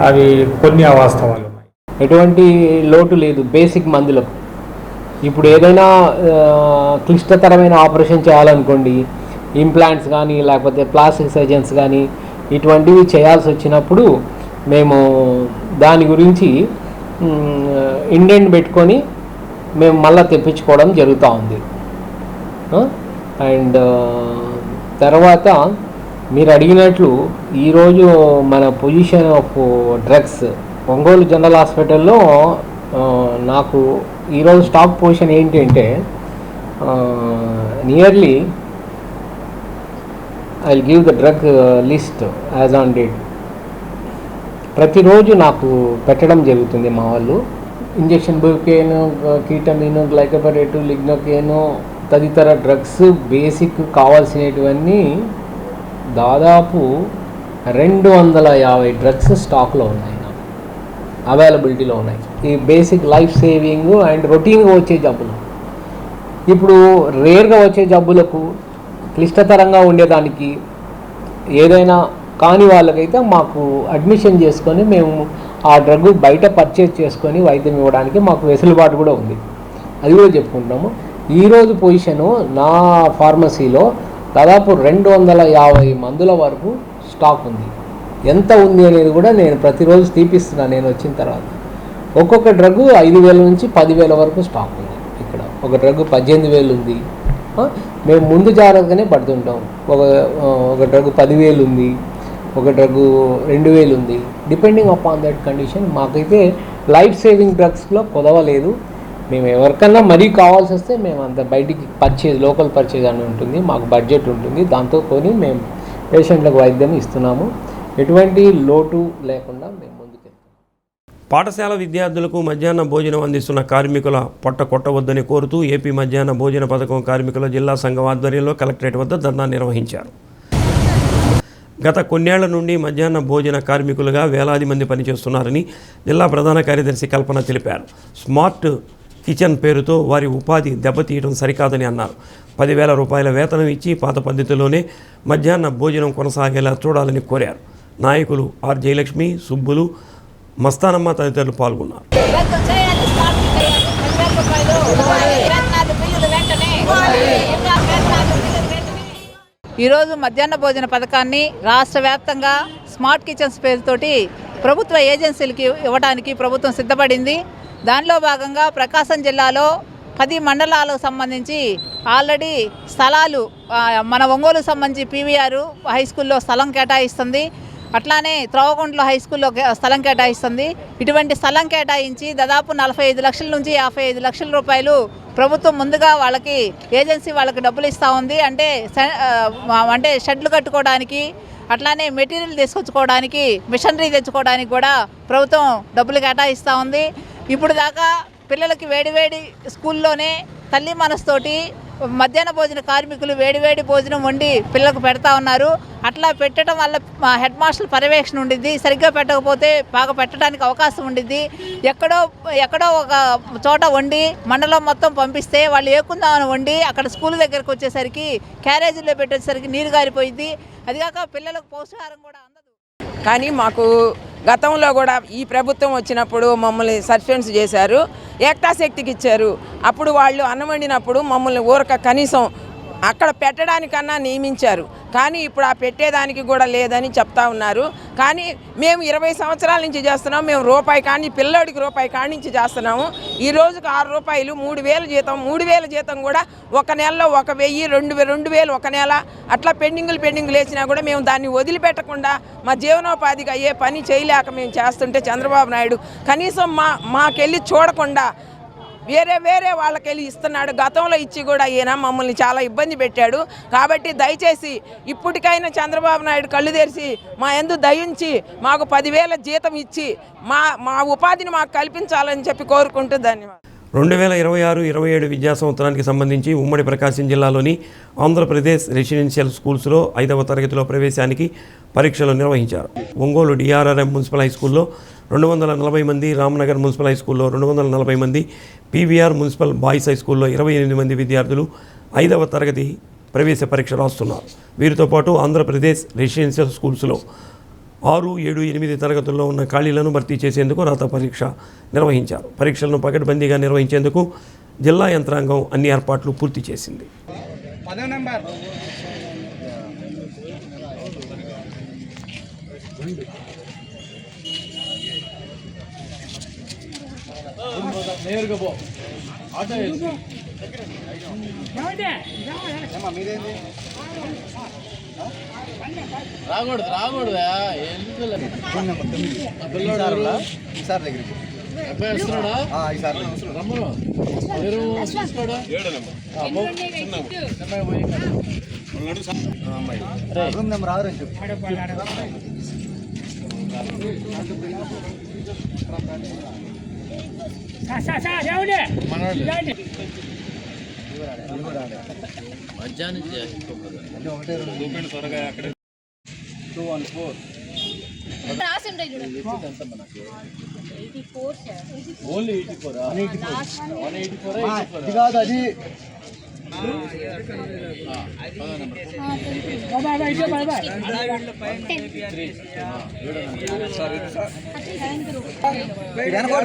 అవి కొన్ని అవాస్తవాలు ఉన్నాయి. ఎటువంటి లోటు లేదు బేసిక్ మందులకు. ఇప్పుడు ఏదైనా క్లిష్టతరమైన ఆపరేషన్ చేయాలనుకోండి, ఇంప్లాంట్స్ కానీ లేకపోతే ప్లాస్టిక్ సర్జన్స్ కానీ ఇటువంటివి చేయాల్సి వచ్చినప్పుడు మేము దాని గురించి ఇండెంట్ పెట్టుకొని మేము మళ్ళీ తెప్పించుకోవడం జరుగుతూ ఉంది. అండ్ తర్వాత మీరు అడిగినట్లు ఈరోజు మన position of drugs Ongole general హాస్పిటల్లో నాకు ఈరోజు స్టాక్ పొజిషన్ ఏంటి అంటే nearly I will give the drug list as on date. ప్రతిరోజు నాకు పెట్టడం జరుగుతుంది మా వాళ్ళు. ఇంజెక్షన్ బుకేను, కీటమిను, గ్లైకోపరేటు, లిగ్నోకేను తదితర డ్రగ్స్ బేసిక్ కావాల్సినటువన్నీ దాదాపు 250 డ్రగ్స్ స్టాక్లో ఉన్నాయి, నాకు అవైలబిలిటీలో ఉన్నాయి. ఈ బేసిక్ లైఫ్ సేవింగ్ అండ్ రొటీన్గా వచ్చే జబ్బులు. ఇప్పుడు రేర్గా వచ్చే జబ్బులకు, క్లిష్టతరంగా ఉండేదానికి, ఏదైనా కాని వాళ్ళకైతే మాకు అడ్మిషన్ చేసుకొని మేము ఆ డ్రగ్ బయట పర్చేజ్ చేసుకొని వైద్యం ఇవ్వడానికి మాకు వెసులుబాటు కూడా ఉంది. అది కూడా చెప్పుకుంటాము. ఈరోజు పొజిషను నా ఫార్మసీలో దాదాపు 250 మందుల వరకు స్టాక్ ఉంది. ఎంత ఉంది అనేది కూడా నేను ప్రతిరోజు తీపిస్తున్నాను నేను వచ్చిన తర్వాత. ఒక్కొక్క డ్రగ్ 5,000 నుంచి 10,000 వరకు స్టాక్ ఉంది. ఇక్కడ ఒక డ్రగ్ 18,000 ఉంది. మేము ముందు జాగ్రత్తగానే పడుతుంటాం. ఒక డ్రగ్ 10,000 ఉంది, ఒక డ్రగ్ 2,000 ఉంది. డిపెండింగ్ అపాన్ దట్ కండిషన్ మాకైతే లైఫ్ సేవింగ్ డ్రగ్స్లో కొదవలేదు. మేము ఎవరికన్నా మరీ కావాల్సి వస్తే మేము అంత బయటికి పర్చేజ్, లోకల్ పర్చేజ్ అని ఉంటుంది, మాకు బడ్జెట్ ఉంటుంది, దాంతో కొని మేము పేషెంట్లకు వైద్యం ఇస్తున్నాము. ఎటువంటి లోటు లేకుండా మేము ముందుకెళ్తాం. పాఠశాల విద్యార్థులకు మధ్యాహ్న భోజనం అందిస్తున్న కార్మికుల పొట్ట కొట్టవద్దని కోరుతూ ఏపీ మధ్యాహ్న భోజన పథకం కార్మికుల జిల్లా సంఘం ఆధ్వర్యంలో కలెక్టరేట్ వద్ద ధర్నా నిర్వహించారు. గత కొన్నేళ్ల నుండి మధ్యాహ్న భోజన కార్మికులుగా వేలాది మంది పనిచేస్తున్నారని జిల్లా ప్రధాన కార్యదర్శి కల్పన తెలిపారు. స్మార్ట్ కిచెన్ పేరుతో వారి ఉపాధి దెబ్బతీయడం సరికాదని అన్నారు. 10,000 రూపాయల వేతనం ఇచ్చి పాత పద్ధతిలోనే మధ్యాహ్న భోజనం కొనసాగేలా చూడాలని కోరారు. నాయకులు ఆర్ జయలక్ష్మి, సుబ్బులు, మస్తానమ్మ తదితరులు పాల్గొన్నారు. ఈరోజు మధ్యాహ్న భోజన పథకాన్ని రాష్ట్ర వ్యాప్తంగా స్మార్ట్ కిచెన్స్ పేరుతోటి ప్రభుత్వ ఏజెన్సీలకి ఇవ్వడానికి ప్రభుత్వం సిద్ధపడింది. దానిలో భాగంగా ప్రకాశం జిల్లాలో 10 మండలాలకు సంబంధించి ఆల్రెడీ స్థలాలు మన ఒంగోలుకు సంబంధించి పీవీఆర్ హై స్కూల్లో స్థలం కేటాయిస్తుంది. అట్లానే త్రోవగుంట్లో హై స్కూల్లో స్థలం కేటాయిస్తుంది. ఇటువంటి స్థలం కేటాయించి దాదాపు 45 లక్షల నుంచి 55 లక్షల రూపాయలు ప్రభుత్వం ముందుగా వాళ్ళకి ఏజెన్సీ వాళ్ళకి డబ్బులు ఇస్తూ ఉంది. అంటే షెడ్లు కట్టుకోవడానికి, అట్లానే మెటీరియల్ తీసుకొచ్చుకోవడానికి, మిషనరీ తెచ్చుకోవడానికి కూడా ప్రభుత్వం డబ్బులు కేటాయిస్తూ ఉంది. ఇప్పుడు దాకా పిల్లలకి వేడివేడి స్కూల్లోనే తల్లి మనసుతోటి మధ్యాహ్న భోజన కార్మికులు వేడివేడి భోజనం వండి పిల్లలకు పెడతా ఉన్నారు. అట్లా పెట్టడం వల్ల మా హెడ్ మాస్టర్ పర్యవేక్షణ ఉండిద్ది. సరిగ్గా పెట్టకపోతే బాగా పెట్టడానికి అవకాశం ఉండిద్ది. ఎక్కడో ఒక చోట వండి మండలం మొత్తం పంపిస్తే వాళ్ళు ఏకుందామని వండి అక్కడ స్కూల్ దగ్గరకు వచ్చేసరికి క్యారేజీలో పెట్టేసరికి నీరు గారిపోయింది. అదిగాక పిల్లలకు పౌష్టికాహారం కూడా అందదు. కానీ మాకు గతంలో కూడా ఈ ప్రభుత్వం వచ్చినప్పుడు మమ్మల్ని సస్పెన్స్ చేశారు, ఏకతాశక్తికి ఇచ్చారు. అప్పుడు వాళ్ళు అన్నం వండినప్పుడు మమ్మల్ని ఊరక కనీసం అక్కడ పెట్టడానికన్నా నియమించారు. కానీ ఇప్పుడు ఆ పెట్టేదానికి కూడా లేదని చెప్తా ఉన్నారు. కానీ మేము 20 సంవత్సరాల నుంచి చేస్తున్నాం. మేము రూపాయి కానీ పిల్లోడికి రూపాయి కాడి నుంచి చేస్తున్నాము. ఈ రోజుకు 6 రూపాయలు, 3000 జీతం. 3000 జీతం కూడా ఒక నెలలో 1000, 2000 ఒక నెల అట్లా పెండింగులు వేసినా కూడా మేము దాన్ని వదిలిపెట్టకుండా మా జీవనోపాధికి అయ్యే పని చేయలేక మేము చేస్తుంటే చంద్రబాబు నాయుడు కనీసం మాకెళ్ళి చూడకుండా వేరే వాళ్ళకెళ్ళి ఇస్తున్నాడు. గతంలో ఇచ్చి కూడా ఈయన మమ్మల్ని చాలా ఇబ్బంది పెట్టాడు. కాబట్టి దయచేసి ఇప్పటికైనా చంద్రబాబు నాయుడు కళ్ళు తెరిచి మా యందు దయించి మాకు 10,000 జీతం ఇచ్చి మా ఉపాధిని మాకు కల్పించాలని చెప్పి కోరుకుంటూ ధన్యవాదాలు. 2026-27 విద్యా సంవత్సరానికి సంబంధించి ఉమ్మడి ప్రకాశం జిల్లాలోని ఆంధ్రప్రదేశ్ రెసిడెన్షియల్ స్కూల్స్లో 5వ తరగతిలో ప్రవేశానికి పరీక్షలు నిర్వహించారు. ఒంగోలు డిఆర్ఆర్ఎం మున్సిపల్ హై స్కూల్లో 240 మంది, రామ్నగర్ మున్సిపల్ హై స్కూల్లో 240 మంది, పీవీఆర్ మున్సిపల్ బాయ్స్ హై స్కూల్లో 28 మంది విద్యార్థులు 5వ తరగతి ప్రవేశ పరీక్ష రాస్తున్నారు. వీరితో పాటు ఆంధ్రప్రదేశ్ రెసిడెన్షియల్ స్కూల్స్లో 6, 7, 8 తరగతుల్లో ఉన్న ఖాళీలను భర్తీ చేసేందుకు రాత పరీక్ష నిర్వహించారు. పరీక్షలను పకడ్బందీగా నిర్వహించేందుకు జిల్లా యంత్రాంగం అన్ని ఏర్పాట్లు పూర్తి చేసింది. రాకూడదు ఈసారి దగ్గరికి అబ్బాయి వస్తున్నాడా? రూమ్ నెంబర్ 6 అని చెప్పు. మధ్యాహ్నం ఒకటే త్వరగా అక్కడ 214 ఓన్లీ 84 అది కాదు అది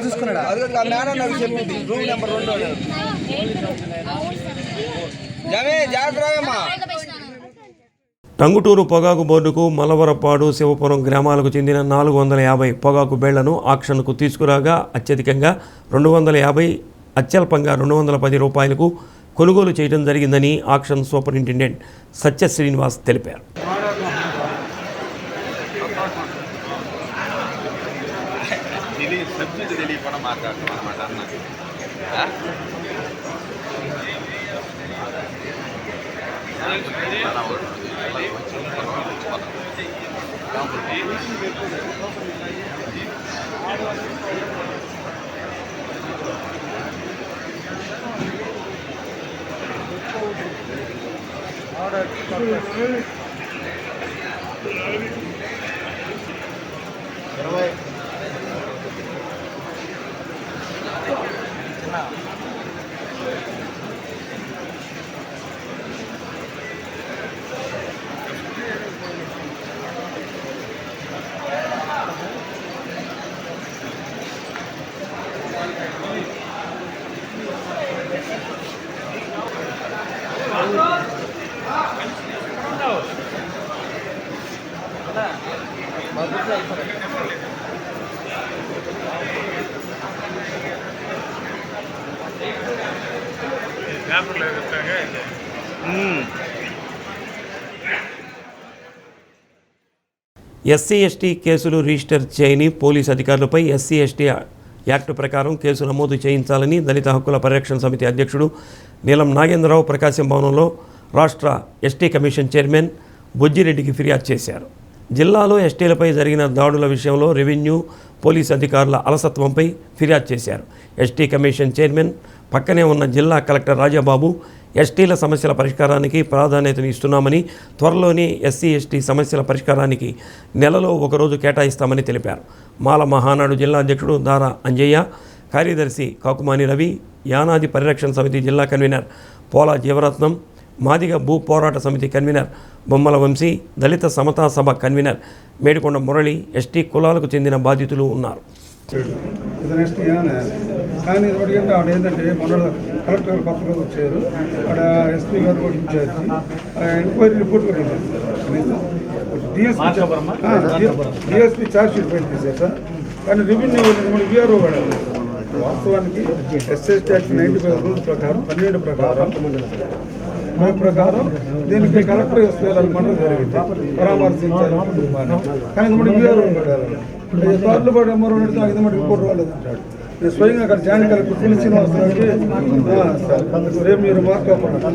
చూసుకున్నాడా? చెప్పింది రూమ్ నెంబర్ 2 టంగుటూరు పొగాకు బోర్డుకు మలవరపాడు, శివపురం గ్రామాలకు చెందిన 450 పొగాకు బేళ్లను ఆక్షన్కు తీసుకురాగా అత్యధికంగా 250, అత్యల్పంగా 210 రూపాయలకు కొనుగోలు చేయడం జరిగిందని ఆక్షన్ సూపరింటెండెంట్ సత్య శ్రీనివాస్ తెలిపారు. ఎస్సీ ఎస్టీ కేసులు రిజిస్టర్ చేయని పోలీస్ అధికారులపై ఎస్సీ ఎస్టీ యాక్ట్ ప్రకారం కేసు నమోదు చేయించాలని దళిత హక్కుల పరిరక్షణ సమితి అధ్యక్షుడు నీలం నాగేంద్రరావు ప్రకాశం భవనంలో రాష్ట్ర ఎస్టీ కమిషన్ చైర్మన్ బొజ్జిరెడ్డికి ఫిర్యాదు చేశారు. జిల్లాలో ఎస్టీలపై జరిగిన దాడుల విషయంలో రెవెన్యూ, పోలీస్ అధికారుల అలసత్వంపై ఫిర్యాదు చేశారు. ఎస్టీ కమిషన్ చైర్మన్ పక్కనే ఉన్న జిల్లా కలెక్టర్ రాజాబాబు ఎస్టీల సమస్యల పరిష్కారానికి ప్రాధాన్యతను ఇస్తున్నామని, త్వరలోనే ఎస్సీ ఎస్టీ సమస్యల పరిష్కారానికి నెలలో ఒకరోజు కేటాయిస్తామని తెలిపారు. మాల మహానాడు జిల్లా అధ్యక్షుడు దారా అంజయ్య, కార్యదర్శి కాకుమాని రవి, యానాది పరిరక్షణ సమితి జిల్లా కన్వీనర్ పోలా జీవరత్నం, మాదిగ భూ పోరాట సమితి కన్వీనర్ బొమ్మల వంశీ, దళిత సమతా సభ కన్వీనర్ మేడికొండ మురళి, ఎస్టీ కులాలకు చెందిన బాధితులు ఉన్నారు. కానీ ఒకటి ఆవిడ ఏంటంటే మన కలెక్టర్ గారు కొత్తగా వచ్చారు, అక్కడ ఎస్పీ గారు కూడా ఇన్ఛార్జి, ఎంక్వైరీ రిపోర్ట్ కూడా డిఎస్పీ ఛార్జ్ షీట్ ఫైల్ చేశారు సార్. కానీ రెవెన్యూ విఆర్ఓ కూడా వాస్తవానికి ఎస్ఎస్టీ యాక్ట్ 95 రూల్స్ ప్రకారం 12 ప్రకారం దీనికి కలెక్టర్ ఎస్పీ గారు మండలం జరిగింది పరామర్శించారు. కానీ ఇది విఆర్ఓ తార్లు పాటు ఎంఆర్ఓ ఇది మటు రిపోర్ట్ రాలేదంటాడు. నేను స్వయంగా అక్కడ జాయిన్ కలెక్టర్ పులి శ్రీనివాసరావుకి రేపు మీరు మార్క్ అవ్వకుండా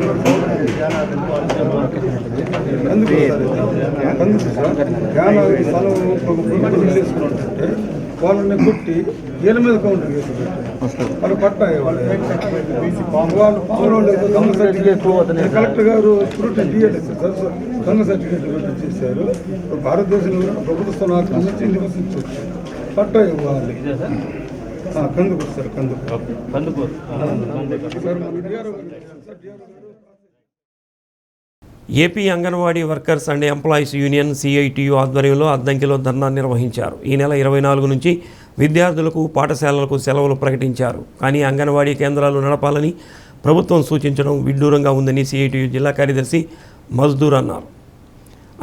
అందుకు సార్ స్థలం తీసుకున్నట్టే వాళ్ళని కొట్టి వీళ్ళ మీద కౌంటర్ చేసి వాళ్ళు పట్టాయి వాళ్ళు దొంగ సర్టిఫికేట్ కలెక్టర్ గారు డిఎల్ఎస్ సార్ దొంగ సర్టిఫికేట్ చేశారు. భారతదేశంలో ప్రభుత్వం నివసించవచ్చు పట్టా ఇవ్వాలి. Kandukur sir Kandukur. AP anganwadi workers and employees union CITU ఆధ్వర్యంలో అద్దంకిలో ధర్నా నిర్వహించారు. ఈ నెల 24 నుంచి విద్యార్థులకు పాఠశాలలకు సెలవులు ప్రకటించారు. కానీ అంగన్వాడీ కేంద్రాలు నడపాలని ప్రభుత్వం సూచించడం విడ్డూరంగా ఉందని సిఐటియు జిల్లా కార్యదర్శి మజ్దూర్ అన్నారు.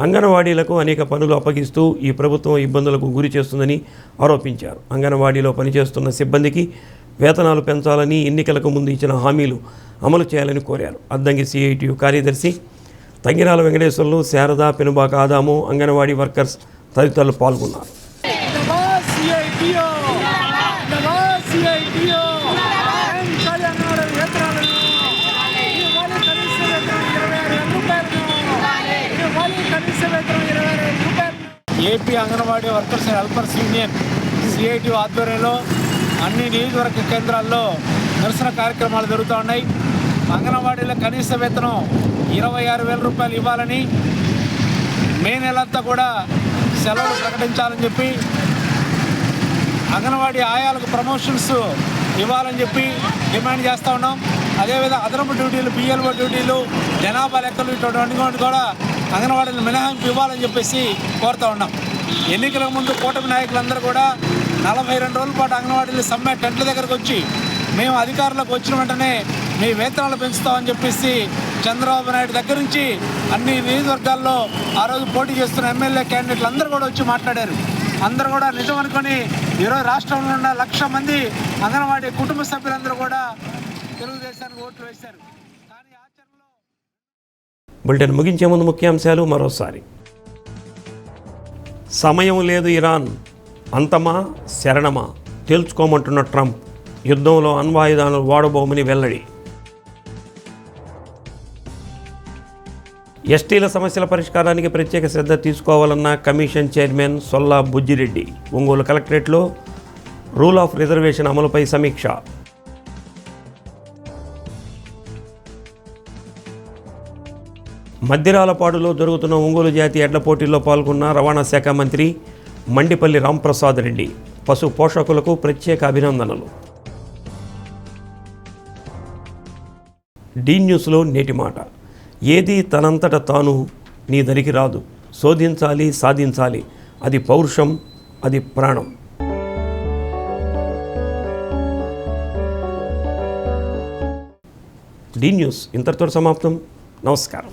అంగన్వాడీలకు అనేక పనులు అప్పగిస్తూ ఈ ప్రభుత్వం ఇబ్బందులకు గురి చేస్తుందని ఆరోపించారు. అంగన్వాడీలో పనిచేస్తున్న సిబ్బందికి వేతనాలు పెంచాలని, ఎన్నికలకు ముందు ఇచ్చిన హామీలు అమలు చేయాలని కోరారు. అద్దంకి సిఐటియు కార్యదర్శి తంగిరాల వెంకటేశ్వర్లు, శారద, పెనుబాక ఆదాము, అంగన్వాడీ వర్కర్స్ తదితరులు పాల్గొన్నారు. AP anganwadi workers and helpers union CITU ఆధ్వర్యంలో అన్ని నియోజకవర్గ కేంద్రాల్లో నిరసన కార్యక్రమాలు జరుగుతూ ఉన్నాయి. అంగన్వాడీల కనీస వేతనం 26,000 రూపాయలు ఇవ్వాలని, మే నెలంతా కూడా సెలవులు ప్రకటించాలని చెప్పి, అంగన్వాడీ ఆయాలకు ప్రమోషన్స్ ఇవ్వాలని చెప్పి డిమాండ్ చేస్తూ ఉన్నాం. అదేవిధంగా అదనపు డ్యూటీలు, బిఎల్ఓ డ్యూటీలు, జనాభా లెక్కలు ఇటువంటి కూడా అంగన్వాడీలు మినహాయింపు ఇవ్వాలని చెప్పేసి కోరుతూ ఉన్నాం. ఎన్నికలకు ముందు కూటమి నాయకులందరూ కూడా 42 రోజుల పాటు అంగన్వాడీలు సమ్మె టెంట్ల దగ్గరకు వచ్చి మేము అధికారంలోకి వచ్చిన వెంటనే మీ వేతనాలు పెంచుతామని చెప్పేసి చంద్రబాబు నాయుడు దగ్గర నుంచి అన్ని నియోజకవర్గాల్లో ఆ రోజు పోటీ చేస్తున్న ఎమ్మెల్యే క్యాండిడేట్లు అందరూ కూడా వచ్చి మాట్లాడారు. అందరూ కూడా నిజం అనుకొని ఈరోజు రాష్ట్రంలో ఉన్న 1,00,000 మంది అంగన్వాడీ కుటుంబ సభ్యులందరూ కూడా తెలుగుదేశానికి ఓట్లు వేశారు. కానీ ఆచరణలో బులెటిన్ ముగించే ముందు ముఖ్యాంశాలు మరోసారి. సమయం లేదు ఇరాన్, అంతమా శరణమా తేల్చుకోమంటున్న ట్రంప్, యుద్ధంలో అణ్వాయుధాలను వాడబోమని వెల్లడి. ఎస్టీల సమస్యల పరిష్కారానికి ప్రత్యేక శ్రద్ధ తీసుకోవాలన్న కమిషన్ చైర్మన్ సొల్లా బుజ్జిరెడ్డి. ఒంగోలు కలెక్టరేట్లో రూల్ ఆఫ్ రిజర్వేషన్ అమలుపై సమీక్ష. మద్దిరాలపాడులో జరుగుతున్న ఒంగోలు జాతి ఎడ్ల పోటీల్లో పాల్గొన్న రవాణా శాఖ మంత్రి మండిపల్లి రాంప్రసాద్ రెడ్డి. పశు పోషకులకు ప్రత్యేక అభినందనలు. డి న్యూస్లో నేటి మాట. ఏది తనంతట తాను నీ దరికి రాదు, శోధించాలి, సాధించాలి, అది పౌరుషం, అది ప్రాణం. డి న్యూస్ ఇంతటితో సమాప్తం. నమస్కారం.